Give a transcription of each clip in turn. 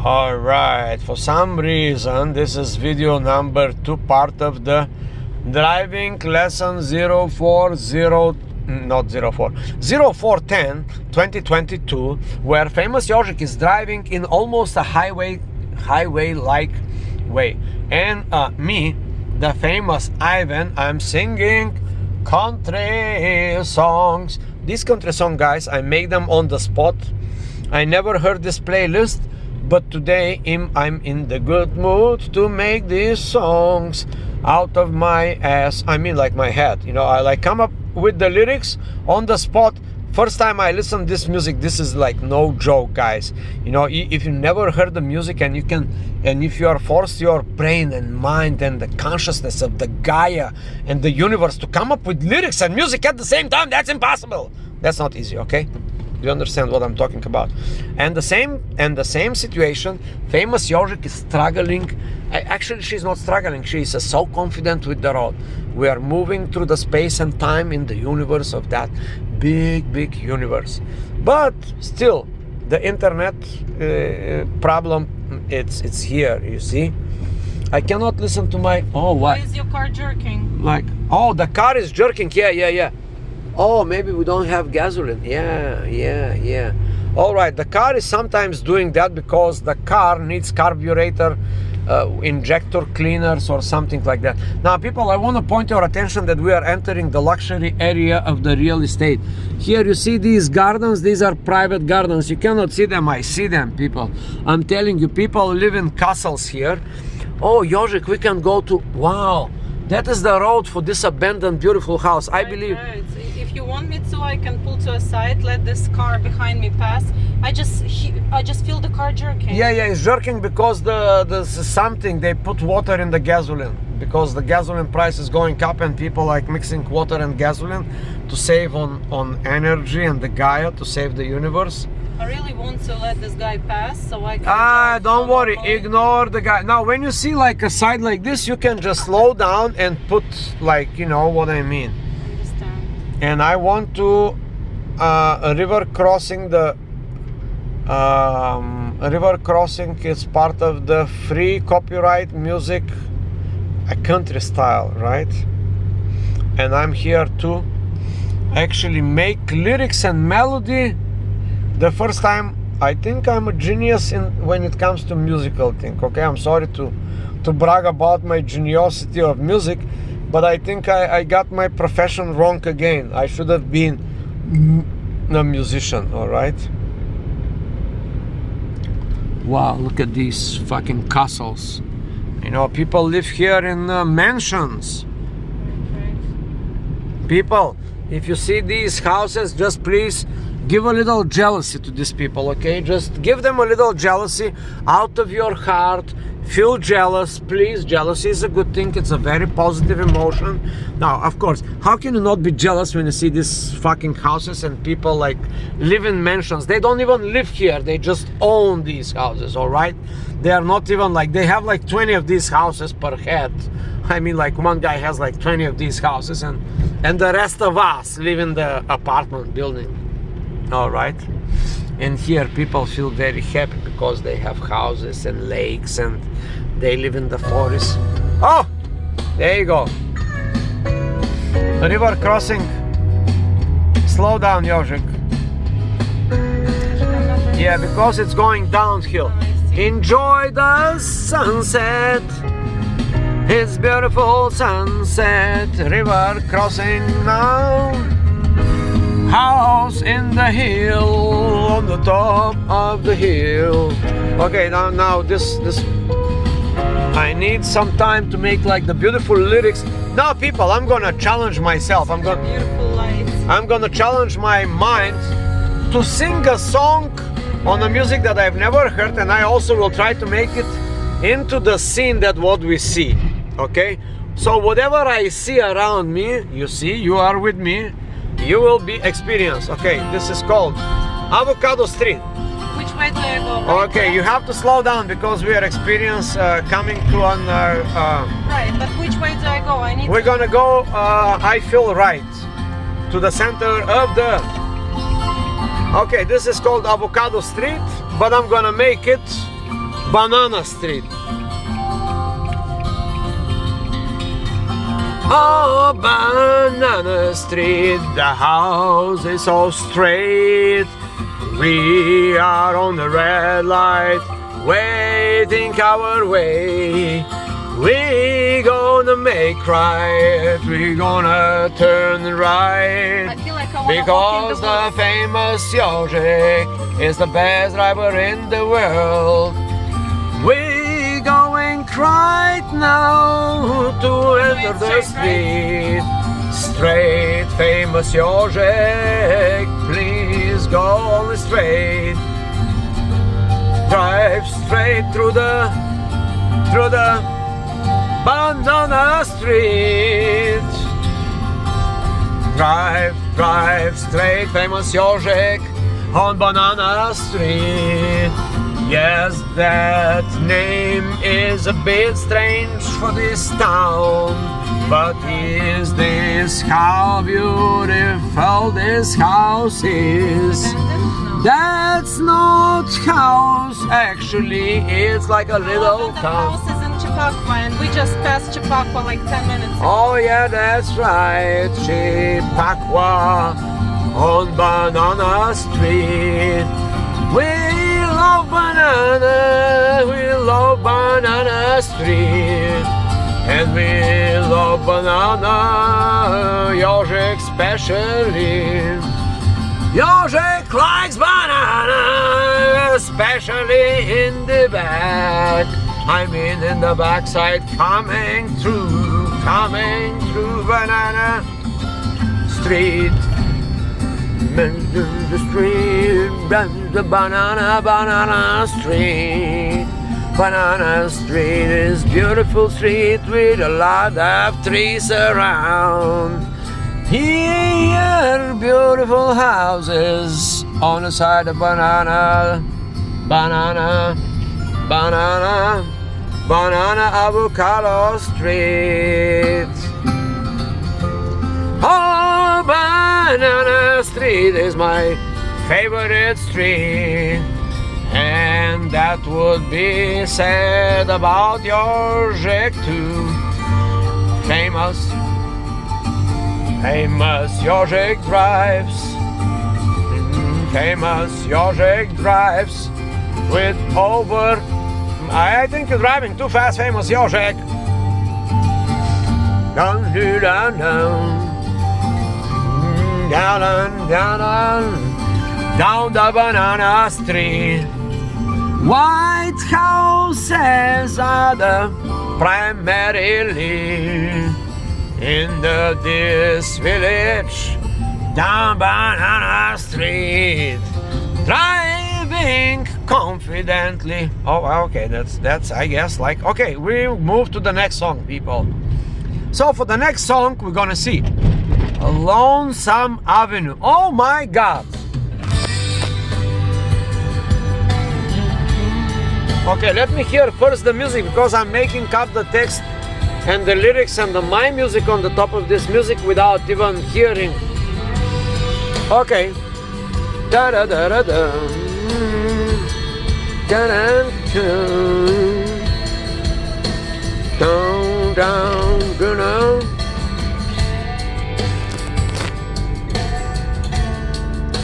Alright, for some reason this is video number 2, part of the driving lesson 0410 2022, where famous Jožek is driving in almost a highway-like way, and me, the famous Ivan, I'm singing country songs. These country song, guys, I make them on the spot. I never heard this playlist, but today I'm in the good mood to make these songs out of my ass. I mean, like my head, you know. I like come up with the lyrics on the spot. First time I listen to this music, this is like no joke, guys. You know, if you never heard the music and if you are forced your brain and mind and the consciousness of the Gaia and the universe to come up with lyrics and music at the same time, that's impossible. That's not easy, okay? Do you understand what I'm talking about? And the same situation, famous Jožek is struggling. Actually, she's not struggling. She is so confident with the road. We are moving through the space and time in the universe of that big universe. But still, the internet problem, it's here, you see. I cannot listen to my... Oh, what? Why is your car jerking? Like, oh, the car is jerking. Yeah. Oh, maybe we don't have gasoline. Yeah. All right, the car is sometimes doing that because the car needs carburetor injector cleaners or something like that. Now, people, I want to point your attention that we are entering the luxury area of the real estate. Here you see these gardens. These are private gardens. You cannot see them. I see them, people. I'm telling you, people live in castles here. Oh, Jožek, we can go to... Wow. That is the road for this abandoned, beautiful house. I believe. Right. If you want me to, I can pull to a side, let this car behind me pass. I just feel the car jerking. Yeah, it's jerking because the something they put water in the gasoline, because the gasoline price is going up and people like mixing water and gasoline to save on energy and the Gaia, to save the universe. I really want to let this guy pass so I can... Don't worry, ignore the guy. Now, when you see like a side like this, you can just slow down and put, like, you know what I mean. I understand. And I want to river crossing the river crossing is part of the free copyright music, a country style, right? And I'm here to actually make lyrics and melody. The first time, I think I'm a genius when it comes to musical thing, okay? I'm sorry to brag about my geniosity of music, but I think I got my profession wrong again. I should have been a musician, all right? Wow, look at these fucking castles. You know, people live here in mansions. People, if you see these houses, just please give a little jealousy to these people, okay? Just give them a little jealousy out of your heart. Feel jealous, please. Jealousy is a good thing. It's a very positive emotion. Now, of course, how can you not be jealous when you see these fucking houses and people like live in mansions? They don't even live here. They just own these houses, all right? They are not even like, they have like 20 of these houses per head. I mean, like one guy has like 20 of these houses and the rest of us live in the apartment building. All right, and here people feel very happy because they have houses and lakes and they live in the forest. Oh, there you go. A river crossing. Slow down, Jožek. Yeah, because it's going downhill. Enjoy the sunset. It's beautiful sunset. River crossing now. House in the hill, on the top of the hill. Okay, now this I need some time to make like the beautiful lyrics. Now, people, I'm gonna challenge myself. I'm gonna challenge my mind to sing a song on a music that I've never heard, and I also will try to make it into the scene that what we see. Okay, so whatever I see around me, you see, you are with me. You will be experienced. Okay, this is called Avocado Street. Which way do I go? Okay, you have to slow down because we are experienced coming to an... right, but which way do I go? We're gonna go, I feel right, to the center of the... Okay, this is called Avocado Street, but I'm gonna make it Banana Street. Oh, Banana Street, the house is so straight. We are on the red light, waiting our way. We gonna make right, we gonna turn right. I feel like I wanna Because walk in the the famous Jožek is the best driver in the world. We going right now to enter the street. Straight, famous Jožek, please go only straight. Drive straight through the Banana Street. Drive straight, famous Jožek on Banana Street. Yes, that name is a bit strange for this town, but is this how beautiful this house is? No. That's not house, actually, it's like a little The town. house is in Chappaqua and we just passed Chappaqua like 10 minutes ago. Oh yeah, that's right, Chappaqua on Banana Street. We love Banana Street, and we love banana, Jožek especially. Jožek likes banana, especially in the back. I mean in the backside, coming through Banana Street. The street, the Banana Street. Banana Street is beautiful street with a lot of trees around. Here, beautiful houses on the side of Banana Avocado Street. Oh, Banana Street is my favorite street, and that would be said about Jožek too. Famous Jožek drives. Famous Jožek drives with over. I think you're driving too fast, famous Jožek. Down, down, down. Down the Banana Street. White houses are the primarily in this village. Down Banana Street, driving confidently. Oh, okay, that's I guess like okay. We move to the next song, people. So for the next song, we're gonna see Lonesome Avenue. Oh my God. Okay, let me hear first the music because I'm making up the text and the lyrics and my music on the top of this music without even hearing. Okay. Da da da da da. Da da da. Down down down.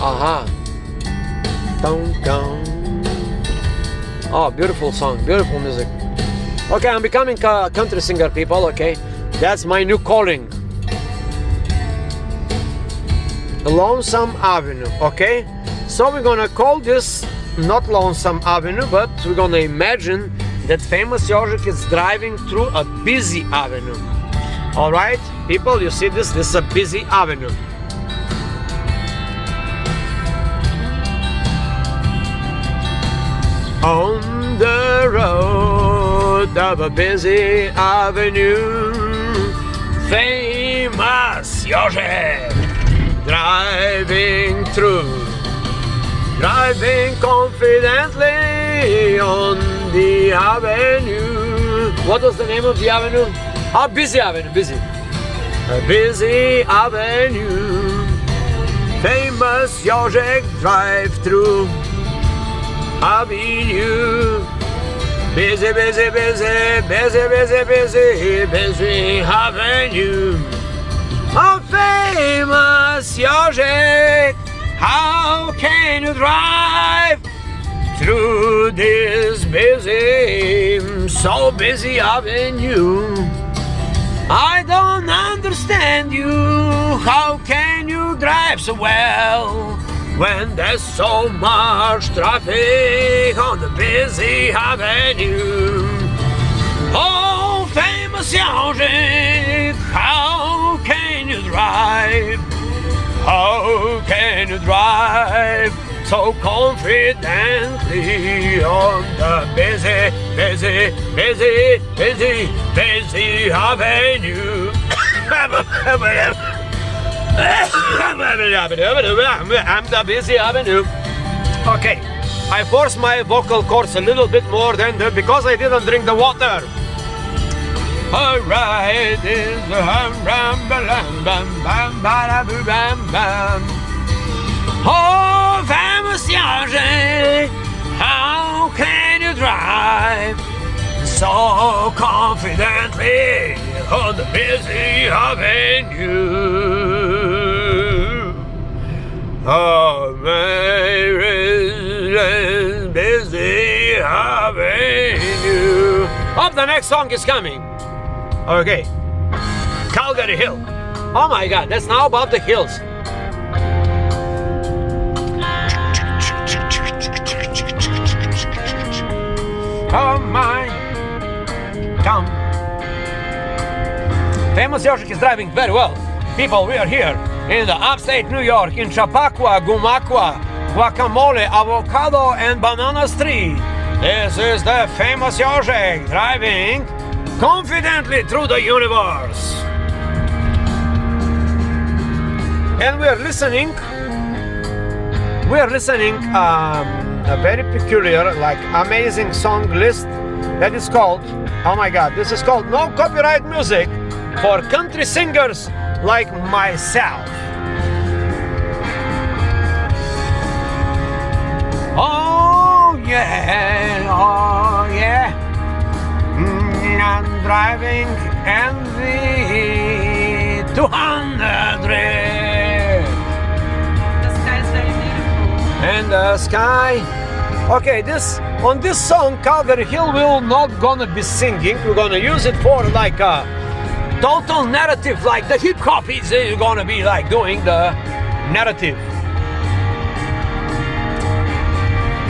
Aha. Down, down. Oh, beautiful song, beautiful music. Okay, I'm becoming a country singer, people, okay? That's my new calling. Lonesome Avenue, okay? So we're gonna call this not Lonesome Avenue, but we're gonna imagine that famous Jožek is driving through a busy avenue. Alright, people, you see this? This is a busy avenue. On the road of a busy avenue, famous Jožek driving confidently on the avenue. What was the name of the avenue? Ah, busy avenue, busy. A busy avenue. Famous Jožek drive through avenue. Busy, busy, busy, busy, busy, busy, busy having you. Oh, famous Yožek, how can you drive through this busy, so busy avenue? I don't understand you. How can you drive so well when there's so much traffic on the busy avenue? Oh, famous Yožek, how can you drive? How can you drive so confidently on the busy, busy, busy, busy, busy avenue? I'm the busy avenue. Okay, I forced my vocal cords a little bit more than because I didn't drink the water. Alright, is the oh, famous Yožek, how can you drive so confidently on the busy avenue? Oh, busy avenue. Oh, the next song is coming. Okay, Calgary Hill. Oh my God, that's now about the hills. Oh my, come. Famous Yožek is driving very well. People, we are here in the upstate New York, in Chappaqua, Gumacqua, guacamole, avocado, and bananas tree. This is the famous Yožek driving confidently through the universe. And we are listening a very peculiar, like amazing song list that is called, oh my God, this is called No Copyright Music for Country Singers Like Myself. Oh yeah, oh yeah. I'm driving MV 200. The sky is very beautiful. And the sky. Okay, on this song, Calgary Hill, we're not gonna be singing. We're gonna use it for like a total narrative, like the hip hop is gonna be like doing the narrative.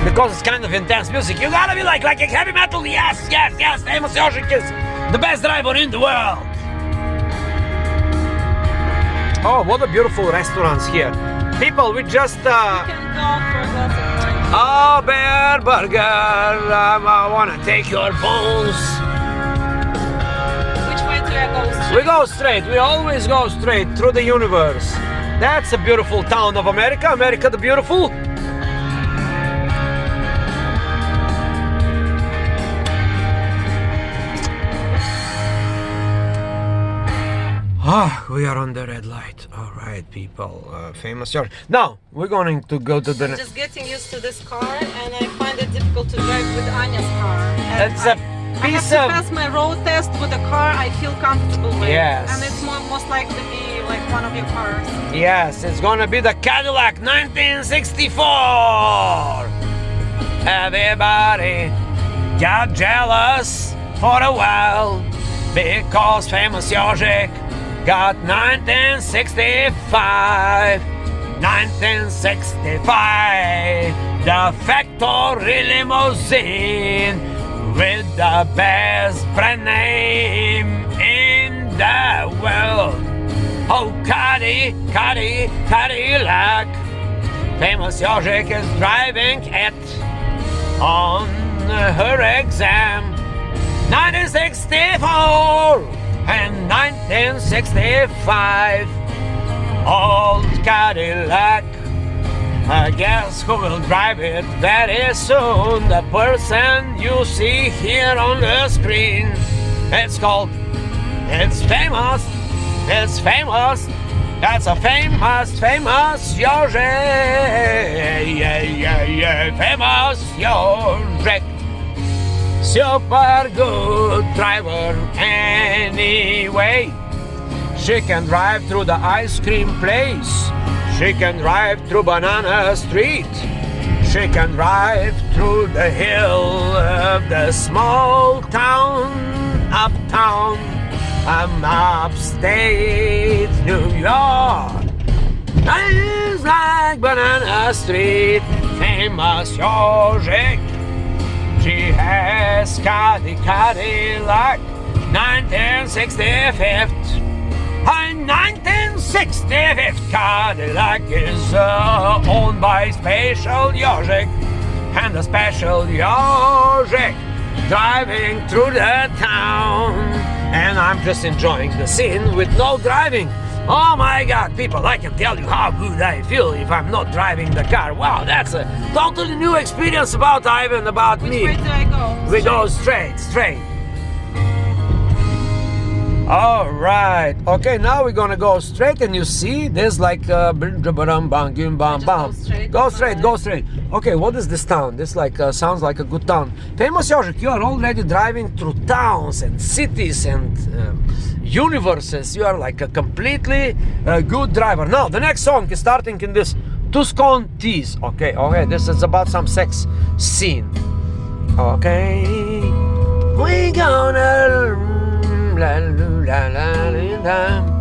Because it's kind of intense music. You gotta be like a heavy metal. Yes, yes, yes. Famous Yožek is the best driver in the world. Oh, what a beautiful restaurants here. People, we just You can go for a glass of wine. oh, Bear Burger. I wanna take your bones. Which way do I go? Straight? We go straight. We always go straight through the universe. That's a beautiful town of America. America the beautiful. Ah, we are on the red light. All right, people. Famous Yožek. Now we're going to go to the. Just getting used to this car, and I find it difficult to drive with Anya's car. And It's a I piece have of. to pass my road test with a car I feel comfortable with. Yes. And it's most likely to be like one of your cars. Yes, it's gonna be the Cadillac 1964. Everybody got jealous for a while because famous Yožek got 1965. 1965, the factory limousine with the best brand name in the world. Oh, Cadillac. Famous Yožek is driving it on her exam. 1964 and 1965. Old Cadillac. I guess who will drive it very soon? The person you see here on the screen. It's famous. It's famous. That's a famous Yožek. Famous Yožek. super good driver anyway. She can drive through the ice cream place. She can drive through Banana Street. She can drive through the hill of the small town, uptown, upstate New York. It's like Banana Street, famous Yožik. She has Cadillac, 1965. Her 1965 Cadillac is owned by Special Yožik, and the Special Yožik driving through the town. And I'm just enjoying the scene with no driving. Oh my God, people, I can tell you how good I feel if I'm not driving the car. Wow, that's a totally new experience about Ivan, about me. Which way do I go? We go straight. All right. Okay, now we're gonna go straight, and you see there's like Go straight. Okay, what is this town? This like sounds like a good town. Famous Yožik, you are already driving through towns and cities and universes. You are like a completely good driver. Now the next song is starting in this Tucson tease. Okay, this is about some sex scene. Okay, we gonna la la la la la.